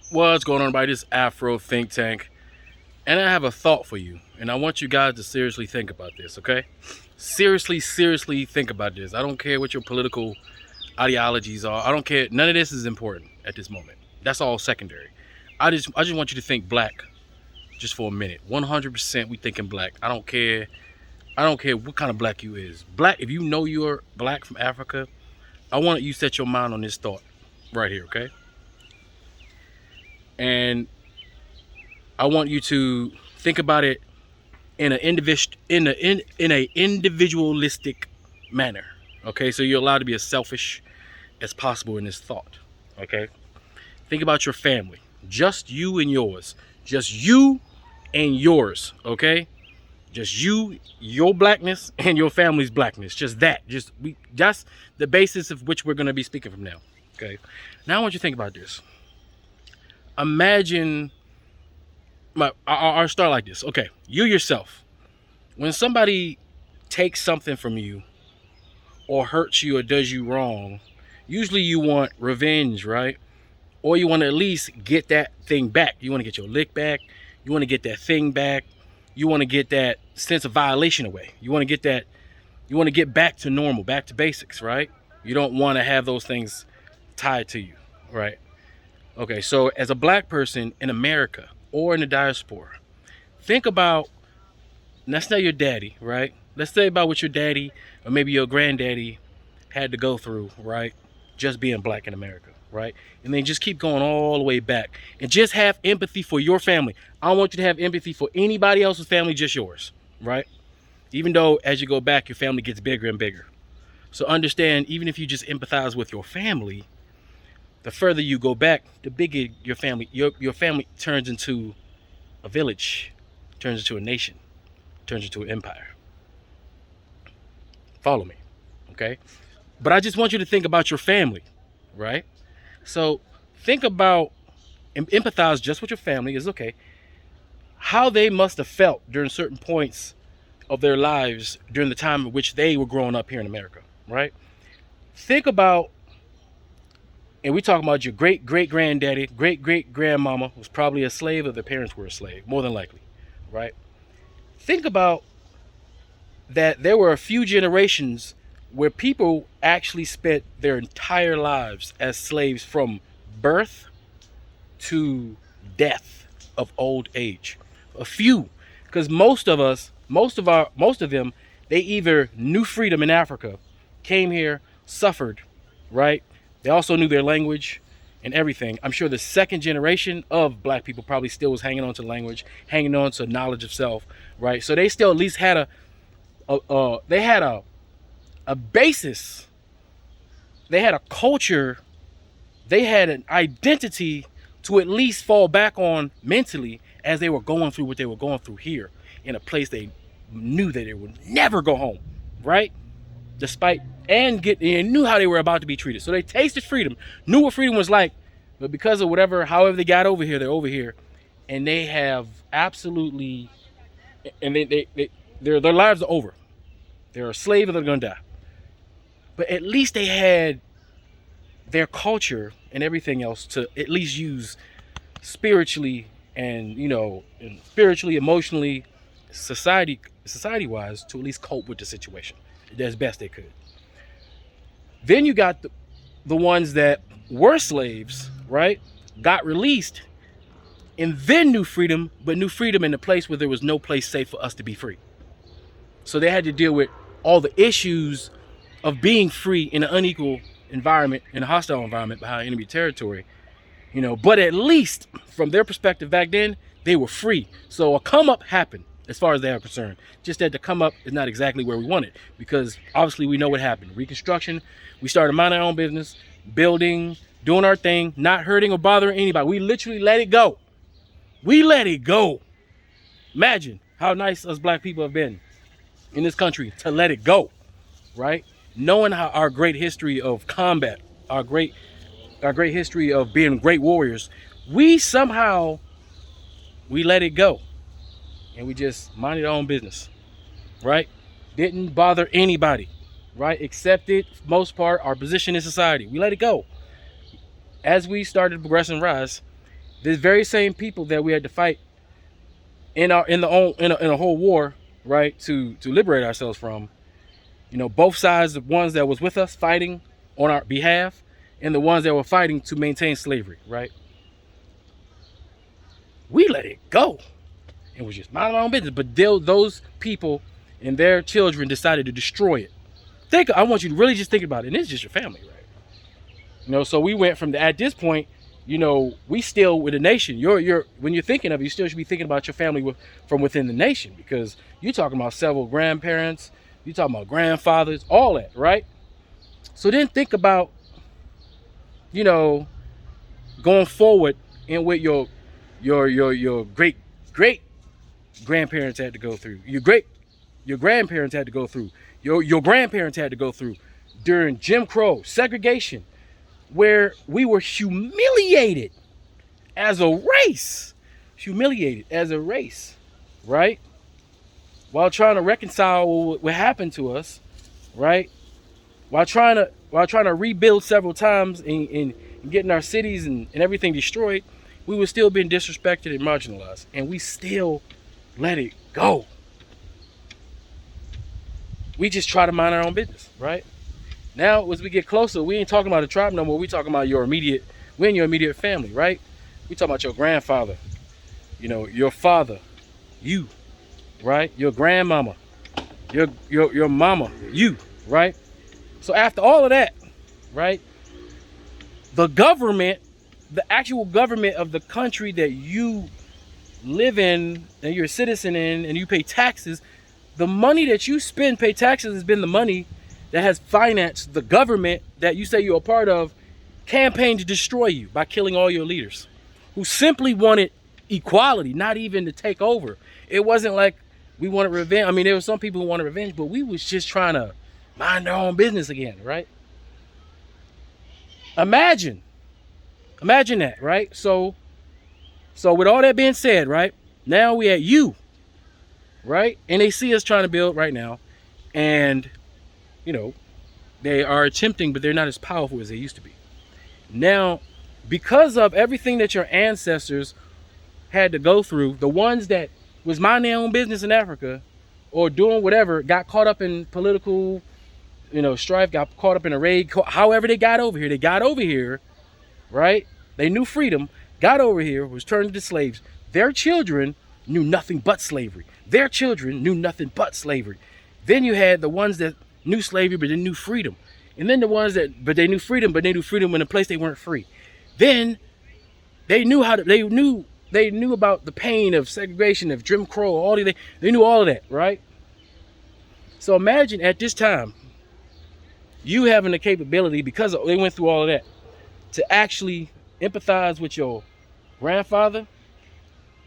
What's going on, everybody? This is Afro Think Tank, and I have a thought for you, and I want you guys to seriously think about this, okay? Seriously think about this. I don't care what your political ideologies are. I don't care. None of this is important at this moment. That's all secondary. I just want you to think black just for a minute. 100% we thinking black. I don't care. I don't care what kind of black you is. Black, if you know you're black from Africa, I want you to set your mind on this thought right here, okay? And I want you to think about it in a individualistic manner. Okay, so you're allowed to be as selfish as possible in this thought. Okay, think about your family, just you and yours, just you and yours. Okay, just you, your blackness, and your family's blackness. Just that. That's the basis of which we're going to be speaking from now. Okay, now I want you to think about this. Imagine. I'll start like this. Okay, you yourself, when somebody takes something from you or hurts you or does you wrong, usually you want revenge, right? Or you want to at least get that thing back. You want to get your lick back. You want to get that thing back. You want to get that sense of violation away. You want to get back to normal, back to basics, right? You don't want to have those things tied to you, right? Okay, so as a black person in America or in the diaspora, think about, let's say your daddy, right? Let's say about what your daddy or maybe your granddaddy had to go through, right? Just being black in America, right? And then just keep going all the way back and just have empathy for your family. I don't want you to have empathy for anybody else's family, just yours, right? Even though as you go back, your family gets bigger and bigger. So understand, even if you just empathize with your family, the further you go back, the bigger your family turns into a village, turns into a nation, turns into an empire. Follow me, okay? But I just want you to think about your family, right? So think about and empathize just with your family is okay. How they must have felt during certain points of their lives during the time in which they were growing up here in America, right? Think about, and we talking about your great-great-granddaddy, great-great-grandmama was probably a slave or their parents were a slave, more than likely, right? Think about that there were a few generations where people actually spent their entire lives as slaves from birth to death of old age. A few, because most of them, they either knew freedom in Africa, came here, suffered, right? They also knew their language and everything. I'm sure the second generation of black people probably still was hanging on to language, hanging on to knowledge of self, right? So they still at least had a basis. They had a culture. They had an identity to at least fall back on mentally as they were going through what they were going through here in a place they knew that they would never go home, right? Despite and knew how they were about to be treated. So they tasted freedom, knew what freedom was like, but because of however they got over here, they're over here, and they have absolutely, and their lives are over. They're a slave and they're gonna die. But at least they had their culture and everything else to at least use spiritually and spiritually, emotionally, society-wise to at least cope with the situation as best they could. Then you got the ones that were slaves, right? Got released and then knew freedom, but knew freedom in a place where there was no place safe for us to be free. So they had to deal with all the issues of being free in an unequal environment, in a hostile environment behind enemy territory, but at least from their perspective back then, they were free. So a come up happened as far as they are concerned. Just that the come up is not exactly where we want it, because obviously we know what happened. Reconstruction, we started minding our own business, building, doing our thing, not hurting or bothering anybody. We literally let it go. We let it go. Imagine how nice us black people have been in this country to let it go, right? Knowing how our great history of combat, our great history of being great warriors, we let it go. And we just minded our own business, right? Didn't bother anybody, right? Accepted, for the most part, our position in society. We let it go. As we started to progress and rise, these very same people that we had to fight in a whole war, right, to liberate ourselves from, you know, both sides, the ones that was with us fighting on our behalf and the ones that were fighting to maintain slavery, right? We let it go. It was just minding our own business. But those people and their children decided to destroy it. I want you to really just think about it. And it's just your family, right? You know, so we went from at this point, you know, we still with a nation. When you're thinking of it, you still should be thinking about your family from within the nation, because you're talking about several grandparents, you're talking about grandfathers, all that, right? So then think about, you know, going forward and what your great grandparents had to go through, your grandparents had to go through, your grandparents had to go through during Jim Crow, segregation, where we were humiliated as a race, right? While trying to reconcile what happened to us, right? While trying to rebuild several times and getting our cities and everything destroyed, we were still being disrespected and marginalized, and we still let it go. We just try to mind our own business, right? Now, as we get closer, we ain't talking about a tribe no more. We talking about your immediate family, right? We talking about your grandfather, you know, your father, you, right? Your grandmama, your mama, you, right? So after all of that, right? The government, the actual government of the country that you live in and you're a citizen in and you pay taxes, the money that you spend, pay taxes, has been the money that has financed the government that you say you're a part of, campaign to destroy you by killing all your leaders who simply wanted equality, not even to take over. It wasn't like we wanted revenge. I mean, there were some people who wanted revenge, but we was just trying to mind our own business again, right? Imagine that, right? So with all that being said, right, now we at you, right? And they see us trying to build right now, and you know, they are attempting, but they're not as powerful as they used to be. Now, because of everything that your ancestors had to go through, the ones that was minding their own business in Africa or doing whatever, got caught up in political, you know, strife, got caught up in a raid, however they got over here, right? They knew freedom, got over here, was turned into slaves. Their children knew nothing but slavery. Then you had the ones that knew slavery, but they knew freedom. And then the ones that, they knew freedom in a place they weren't free. Then they knew they knew about the pain of segregation, of Jim Crow, they knew all of that, right? So imagine at this time, you having the capability, because they went through all of that, to actually empathize with your grandfather,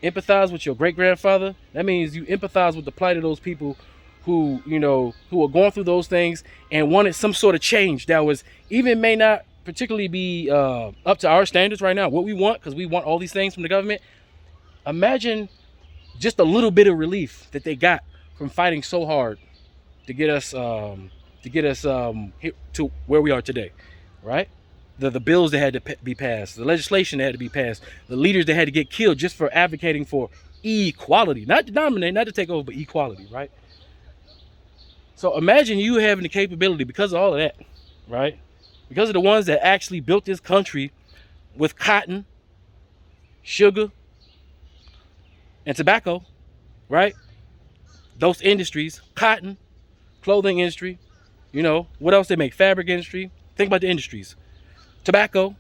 empathize with your great-grandfather. That means you empathize with the plight of those people who, you know, who are going through those things and wanted some sort of change that was even may not particularly be up to our standards right now, what we want, because we want all these things from the government. Imagine just a little bit of relief that they got from fighting so hard to get us here to where we are today, right? The bills that had to be passed, the legislation that had to be passed, the leaders that had to get killed just for advocating for equality, not to dominate, not to take over, but equality, right? So imagine you having the capability, because of all of that, right? Because of the ones that actually built this country with cotton, sugar, and tobacco, right? Those industries, cotton, clothing industry, you know, what else they make? Fabric industry. Think about the industries. Tobacco,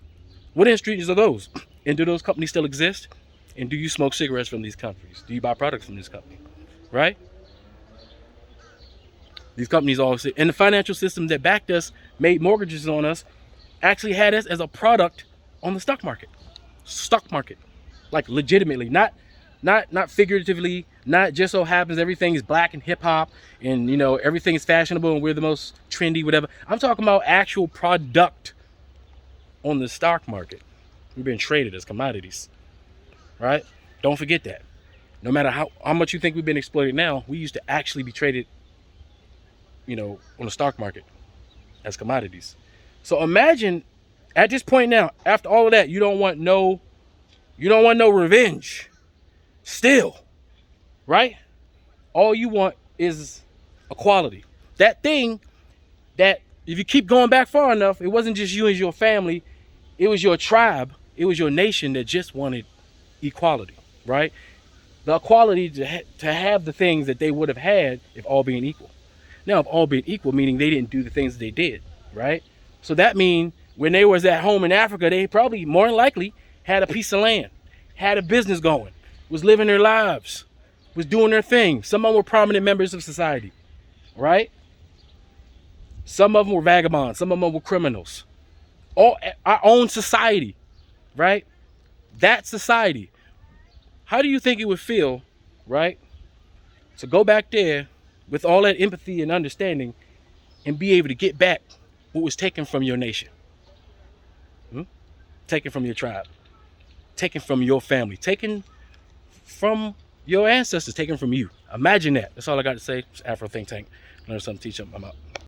what industries are those? And do those companies still exist? And do you smoke cigarettes from these companies? Do you buy products from this company, right? These companies all, and the financial system that backed us, made mortgages on us, actually had us as a product on the stock market, like legitimately, not figuratively, not just so happens everything is black and hip hop and, you know, everything is fashionable and we're the most trendy, whatever. I'm talking about actual product on the stock market. We've been traded as commodities, right? Don't forget that. No matter how much you think we've been exploited now, we used to actually be traded, you know, on the stock market as commodities. So imagine at this point now, after all of that, you don't want no You don't want no revenge. Still, right? All you want is equality. That thing that if you keep going back far enough, it wasn't just you and your family, it was your tribe, it was your nation that just wanted equality, right? The equality to have the things that they would have had if all being equal. Now, if all being equal, meaning they didn't do the things that they did, right? So that means when they was at home in Africa, they probably more than likely had a piece of land, had a business going, was living their lives, was doing their thing. Some of them were prominent members of society, right? Some of them were vagabonds. Some of them were criminals. All our own society, right? That society. How do you think it would feel, right, to go back there with all that empathy and understanding and be able to get back what was taken from your nation? Taken from your tribe, taken from your family, taken from your ancestors, taken from you. Imagine that. That's all I got to say. It's Afro Think Tank. Learn something, teach them. I'm out.